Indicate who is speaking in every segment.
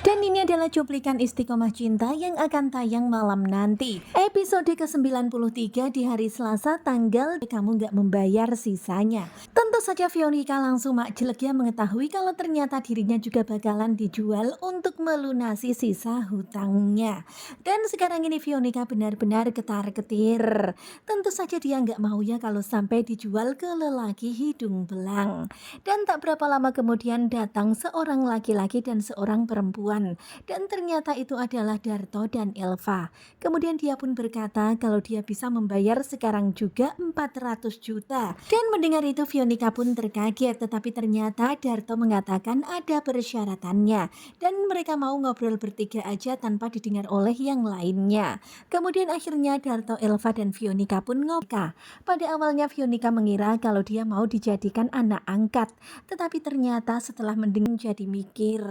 Speaker 1: Dan ini adalah cuplikan Istiqomah Cinta yang akan tayang malam nanti. Episode ke-93 di hari Selasa tanggal kamu nggak membayar sisanya. Tentu saja Veronica langsung jelek ya mengetahui kalau ternyata dirinya juga bakalan dijual untuk melunasi sisa hutangnya. Dan sekarang ini Veronica benar-benar ketar-ketir. Tentu saja dia nggak mau ya kalau sampai dijual ke lelaki hidung belang. Dan tak berapa lama kemudian datang seorang laki-laki dan seorang perempuan. Dan ternyata itu adalah Darto dan Elva. Kemudian dia pun berkata kalau dia bisa membayar sekarang juga 400 juta. Dan mendengar itu Veronica pun terkaget, tetapi ternyata Darto mengatakan ada persyaratannya. Dan mereka mau ngobrol bertiga aja tanpa didengar oleh yang lainnya. Kemudian akhirnya Darto, Elva dan Veronica pun ngobrol. Pada awalnya Veronica mengira kalau dia mau dijadikan anak angkat. Tetapi ternyata setelah mendengar jadi mikir.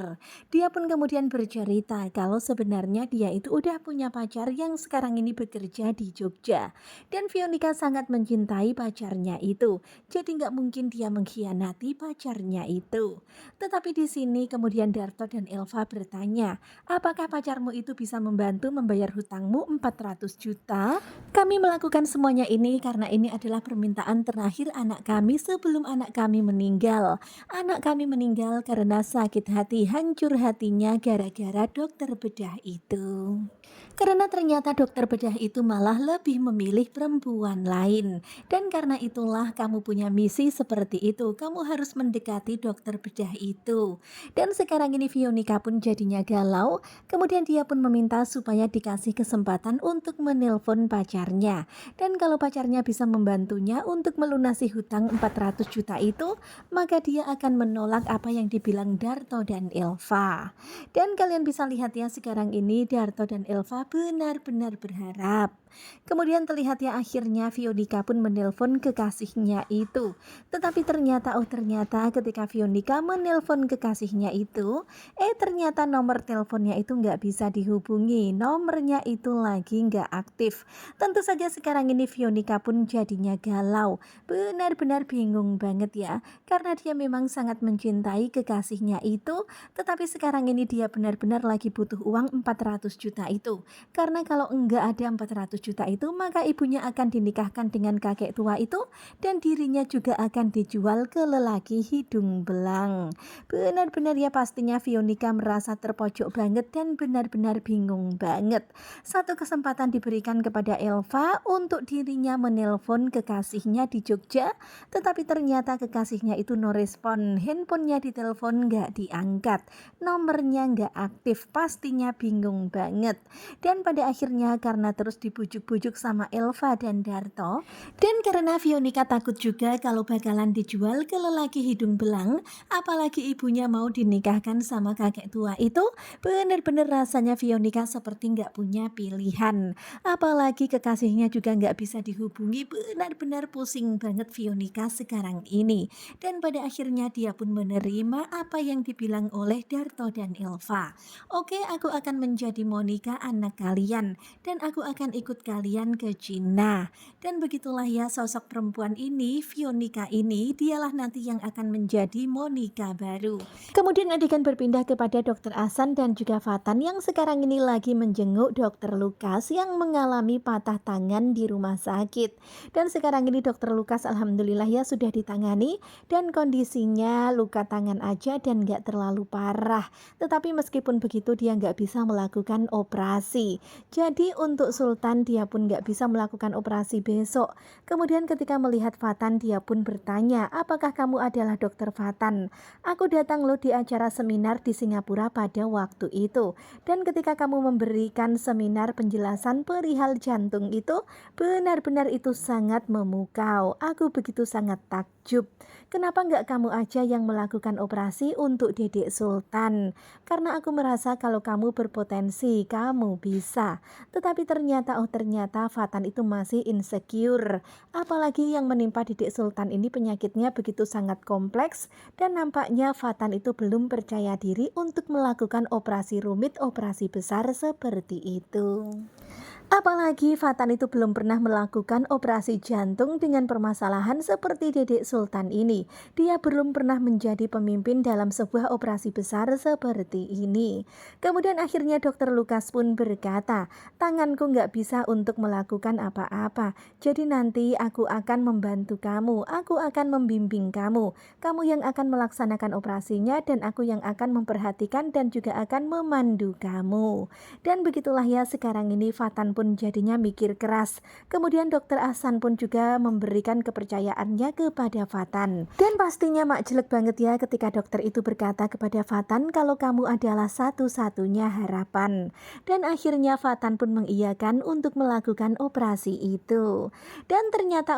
Speaker 1: Dia pun kemudian bercerita kalau sebenarnya dia itu udah punya pacar yang sekarang ini bekerja di Jogja. Dan Veronica sangat mencintai pacarnya itu. Jadi nggak mungkin dia mengkhianati pacarnya itu. Tetapi di sini kemudian Darto dan Elva bertanya, apakah pacarmu itu bisa membantu membayar hutangmu 400 juta? Kami melakukan semuanya ini karena ini adalah permintaan terakhir anak kami sebelum anak kami meninggal. Anak kami meninggal karena sakit hati, hancur hatinya gara-gara dokter bedah itu. Karena ternyata dokter bedah itu malah lebih memilih perempuan lain. Dan karena itulah kamu punya misi seperti itu. Kamu harus mendekati dokter bedah itu. Dan sekarang ini Veronica pun jadinya galau. Kemudian dia pun meminta supaya dikasih kesempatan untuk menelpon pacarnya. Dan kalau pacarnya bisa membantunya untuk melunasi hutang 400 juta itu, maka dia akan menolak apa yang dibilang Darto dan Elva. Dan kalian bisa lihat ya sekarang ini Darto dan Elva benar-benar berharap. Kemudian terlihat ya akhirnya Veronica pun menelpon kekasihnya itu. Tetapi ternyata ketika Veronica menelpon kekasihnya itu, ternyata nomor teleponnya itu nggak bisa dihubungi. Nomornya itu lagi nggak aktif. Tentu saja sekarang ini Veronica pun jadinya galau. Benar-benar bingung banget ya. Karena dia memang sangat mencintai kekasihnya itu. Tetapi sekarang ini dia benar-benar lagi butuh uang 400 juta itu. Karena kalau enggak ada 400 juta itu, maka ibunya akan dinikahkan dengan kakek tua itu dan dirinya juga akan dijual ke lelaki hidung belang. Benar-benar ya pastinya Veronica merasa terpojok banget dan benar-benar bingung banget. Satu kesempatan diberikan kepada Elva untuk dirinya menelpon kekasihnya di Jogja, tetapi ternyata kekasihnya itu no respon. Handphonenya ditelepon nggak diangkat, nomornya nggak aktif, pastinya bingung banget. Dan pada akhirnya karena terus dibujuk-bujuk sama Elva dan Darto, dan karena Veronica takut juga kalau bakalan dijual ke lelaki hidung belang, apalagi ibunya mau dinikahkan sama kakek tua itu, bener-bener rasanya Veronica seperti nggak punya pilihan. Apalagi kekasihnya juga nggak bisa dihubungi, benar-benar pusing banget Veronica sekarang ini. Dan pada akhirnya dia pun menerima apa yang dibilang oleh Darto dan Elva. Oke, aku akan menjadi Monica anak kalian dan aku akan ikut kalian ke Cina. Dan begitulah ya sosok perempuan ini, Veronica ini, dialah nanti yang akan menjadi Monica baru. Kemudian adegan berpindah kepada Dokter Ahsan dan juga Fatan yang sekarang ini lagi menjenguk Dokter Lukas yang mengalami patah tangan di rumah sakit. Dan sekarang ini Dokter Lukas alhamdulillah ya sudah ditangani dan kondisinya luka tangan aja dan gak terlalu parah. Tetapi meskipun begitu dia nggak bisa melakukan operasi. Jadi untuk Sultan dia pun nggak bisa melakukan operasi besok. Kemudian ketika melihat Fatan dia pun bertanya, apakah kamu adalah dokter Fatan? Aku datang loh di acara seminar di Singapura pada waktu itu. Dan ketika kamu memberikan seminar penjelasan perihal jantung itu, benar-benar itu sangat memukau. Aku begitu sangat takjub. Kenapa nggak kamu aja yang melakukan operasi untuk Dedek Sultan? Karena aku merasa kalau kamu berpotensi, kamu bisa. Tetapi ternyata Fatan itu masih insecure. Apalagi yang menimpa Dedek Sultan ini penyakitnya begitu sangat kompleks dan nampaknya Fatan itu belum percaya diri untuk melakukan operasi rumit, operasi besar seperti itu. Apalagi Fatan itu belum pernah melakukan operasi jantung dengan permasalahan seperti Dedek Sultan ini. Dia belum pernah menjadi pemimpin dalam sebuah operasi besar seperti ini. Kemudian akhirnya dokter Lukas pun berkata, tanganku nggak bisa untuk melakukan apa-apa. Jadi nanti aku akan membantu kamu, aku akan membimbing kamu. Kamu yang akan melaksanakan operasinya dan aku yang akan memperhatikan dan juga akan memandu kamu. Dan begitulah ya sekarang ini Fatan pun jadinya mikir keras. Kemudian dokter Ahsan pun juga memberikan kepercayaannya kepada Fatan. Dan pastinya mak jelek banget ya ketika dokter itu berkata kepada Fatan kalau kamu adalah satu-satunya harapan. Dan akhirnya Fatan pun mengiyakan untuk melakukan operasi itu. Dan ternyata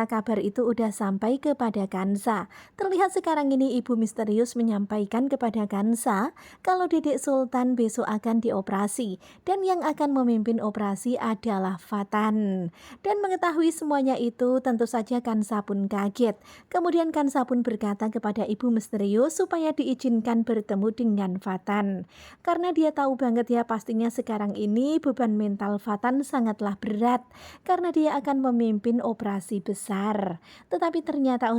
Speaker 1: kabar itu udah sampai kepada Kansa. Terlihat sekarang ini ibu misterius menyampaikan kepada Kansa kalau Dedek Sultan besok akan dioperasi dan yang akan memimpin operasi adalah Fatan. Dan mengetahui semuanya itu tentu saja Kansa pun kaget. Kemudian Kansa pun berkata kepada ibu misterius supaya diizinkan bertemu dengan Fatan. Karena dia tahu banget ya pastinya sekarang ini beban mental Fatan sangatlah berat karena dia akan memimpin operasi besar. Tetapi ternyata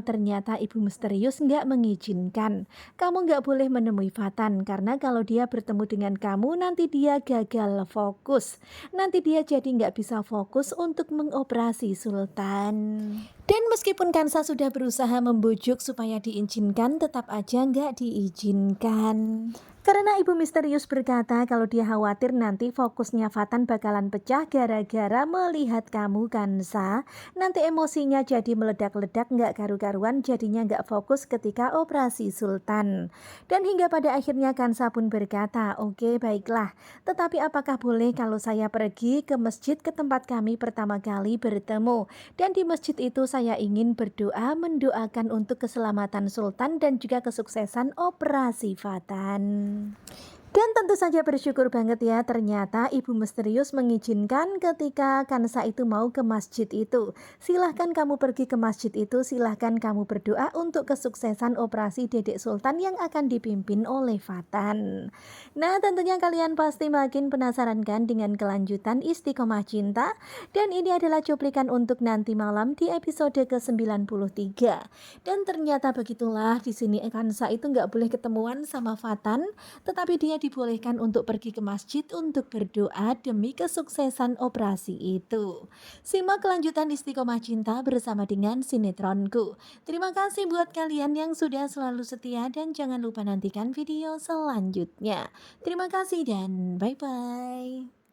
Speaker 1: ibu misterius nggak mengizinkan. Kamu nggak boleh menemui Fatan karena kalau dia bertemu dengan kamu nanti dia gagal fokus. Nanti dia jadi nggak bisa fokus untuk mengoperasi Sultan. Dan meskipun Kansa sudah berusaha membujuk supaya diizinkan, tetap aja nggak diizinkan. Karena ibu misterius berkata kalau dia khawatir nanti fokusnya Fatan bakalan pecah gara-gara melihat kamu Kansa. Nanti emosinya jadi meledak-ledak nggak karu-karuan jadinya nggak fokus ketika operasi Sultan. Dan hingga pada akhirnya Kansa pun berkata, oke baiklah. Tetapi apakah boleh kalau saya pergi ke masjid ke tempat kami pertama kali bertemu. Dan di masjid itu saya ingin berdoa mendoakan untuk keselamatan Sultan dan juga kesuksesan operasi Fatan. Dan tentu saja bersyukur banget ya ternyata ibu misterius mengizinkan ketika Kansa itu mau ke masjid itu. Silahkan kamu pergi ke masjid itu, silahkan kamu berdoa untuk kesuksesan operasi Dedek Sultan yang akan dipimpin oleh Fatan. Nah tentunya kalian pasti makin penasaran kan dengan kelanjutan Istiqomah Cinta. Dan ini adalah cuplikan untuk nanti malam di episode ke-93. Dan ternyata begitulah di sini Kansa itu nggak boleh ketemuan sama Fatan. Tetapi dia dibolehkan untuk pergi ke masjid untuk berdoa demi kesuksesan operasi itu. Simak kelanjutan Istiqomah Cinta bersama dengan sinetronku. Terima kasih buat kalian yang sudah selalu setia dan jangan lupa nantikan video selanjutnya. Terima kasih dan bye-bye.